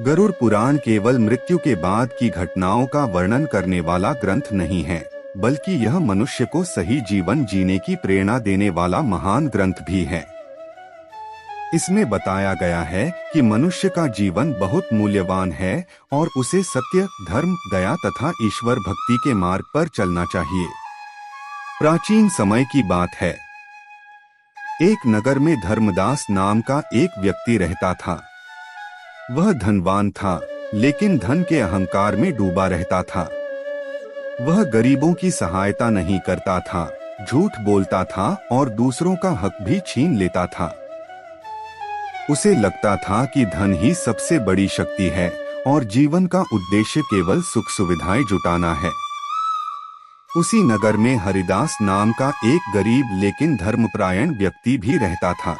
गरुड़ पुराण केवल मृत्यु के बाद की घटनाओं का वर्णन करने वाला ग्रंथ नहीं है, बल्कि यह मनुष्य को सही जीवन जीने की प्रेरणा देने वाला महान ग्रंथ भी है। इसमें बताया गया है कि मनुष्य का जीवन बहुत मूल्यवान है और उसे सत्य, धर्म, दया तथा ईश्वर भक्ति के मार्ग पर चलना चाहिए। प्राचीन समय की बात है। एक नगर में धर्मदास नाम का एक व्यक्ति रहता था। वह धनवान था, लेकिन धन के अहंकार में डूबा रहता था। वह गरीबों की सहायता नहीं करता था, झूठ बोलता था और दूसरों का हक भी छीन लेता था। उसे लगता था कि धन ही सबसे बड़ी शक्ति है और जीवन का उद्देश्य केवल सुख सुविधाएं जुटाना है। उसी नगर में हरिदास नाम का एक गरीब लेकिन धर्मपरायण व्यक्ति भी रहता था।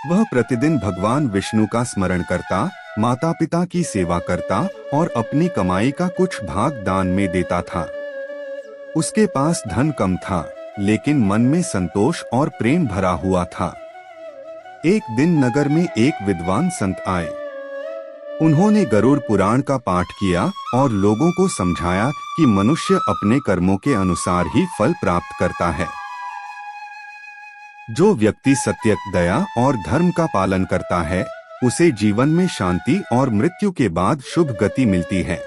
वह प्रतिदिन भगवान विष्णु का स्मरण करता, माता पिता की सेवा करता और अपनी कमाई का कुछ भाग दान में देता था। उसके पास धन कम था, लेकिन मन में संतोष और प्रेम भरा हुआ था। एक दिन नगर में एक विद्वान संत आए। उन्होंने गरुड़ पुराण का पाठ किया और लोगों को समझाया कि मनुष्य अपने कर्मों के अनुसार ही फल प्राप्त करता है। जो व्यक्ति सत्य, दया और धर्म का पालन करता है, उसे जीवन में शांति और मृत्यु के बाद शुभ गति मिलती है।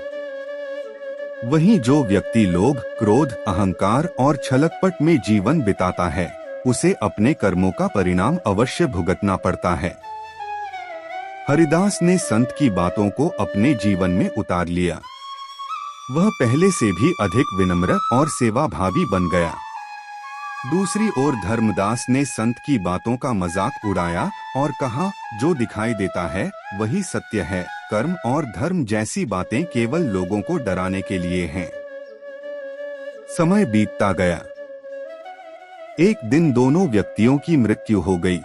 वहीं जो व्यक्ति लोभ, क्रोध, अहंकार और छलकपट में जीवन बिताता है, उसे अपने कर्मों का परिणाम अवश्य भुगतना पड़ता है। हरिदास ने संत की बातों को अपने जीवन में उतार लिया। वह पहले से भी अधिक विनम्र और सेवाभावी बन गया। दूसरी ओर धर्मदास ने संत की बातों का मजाक उड़ाया और कहा, जो दिखाई देता है वही सत्य है। कर्म और धर्म जैसी बातें केवल लोगों को डराने के लिए हैं। समय बीतता गया। एक दिन दोनों व्यक्तियों की मृत्यु हो गई।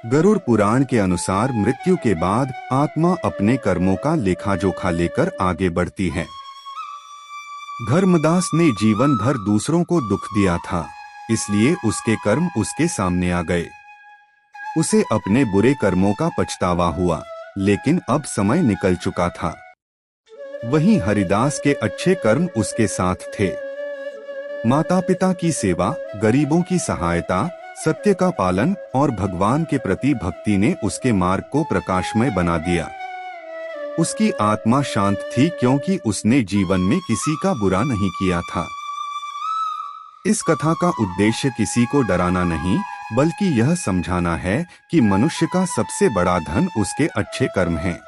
गरुड़ पुराण के अनुसार मृत्यु के बाद आत्मा अपने कर्मों का लेखा जोखा लेकर आगे बढ़ती है। धर्मदास ने जीवन भर दूसरों को दुख दिया था, इसलिए उसके कर्म उसके सामने आ गए। उसे अपने बुरे कर्मों का पछतावा हुआ, लेकिन अब समय निकल चुका था। वहीं हरिदास के अच्छे कर्म उसके साथ थे। माता पिता की सेवा, गरीबों की सहायता, सत्य का पालन और भगवान के प्रति भक्ति ने उसके मार्ग को प्रकाशमय बना दिया। उसकी आत्मा शांत थी क्योंकि उसने जीवन में किसी का बुरा नहीं किया था। इस कथा का उद्देश्य किसी को डराना नहीं, बल्कि यह समझाना है कि मनुष्य का सबसे बड़ा धन उसके अच्छे कर्म हैं।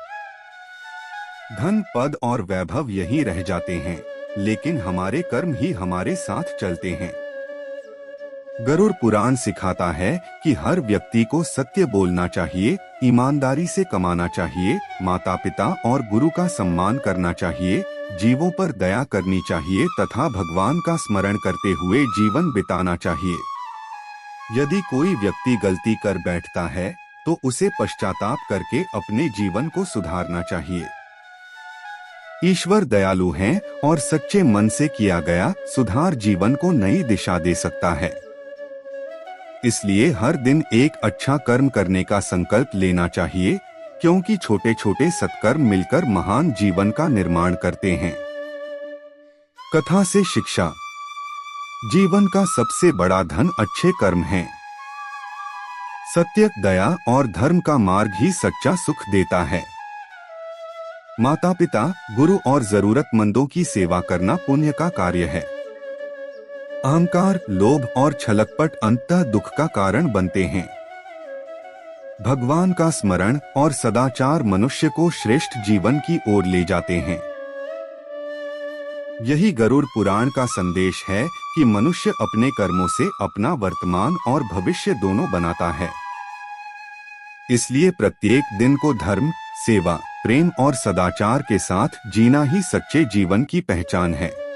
धन, पद और वैभव यहीं रह जाते हैं, लेकिन हमारे कर्म ही हमारे साथ चलते हैं। गरुड़ पुराण सिखाता है कि हर व्यक्ति को सत्य बोलना चाहिए, ईमानदारी से कमाना चाहिए, माता पिता और गुरु का सम्मान करना चाहिए, जीवों पर दया करनी चाहिए तथा भगवान का स्मरण करते हुए जीवन बिताना चाहिए। यदि कोई व्यक्ति गलती कर बैठता है, तो उसे पश्चाताप करके अपने जीवन को सुधारना चाहिए। ईश्वर दयालु हैं और सच्चे मन से किया गया सुधार जीवन को नई दिशा दे सकता है। इसलिए हर दिन एक अच्छा कर्म करने का संकल्प लेना चाहिए, क्योंकि छोटे छोटे सत्कर्म मिलकर महान जीवन का निर्माण करते हैं। कथा से शिक्षा। जीवन का सबसे बड़ा धन अच्छे कर्म हैं। सत्य, दया और धर्म का मार्ग ही सच्चा सुख देता है। माता पिता, गुरु और जरूरतमंदों की सेवा करना पुण्य का कार्य है। अहंकार, लोभ और छलकपट अंततः दुख का कारण बनते हैं। भगवान का स्मरण और सदाचार मनुष्य को श्रेष्ठ जीवन की ओर ले जाते हैं। यही गरुड़ पुराण का संदेश है कि मनुष्य अपने कर्मों से अपना वर्तमान और भविष्य दोनों बनाता है। इसलिए प्रत्येक दिन को धर्म, सेवा, प्रेम और सदाचार के साथ जीना ही सच्चे जीवन की पहचान है।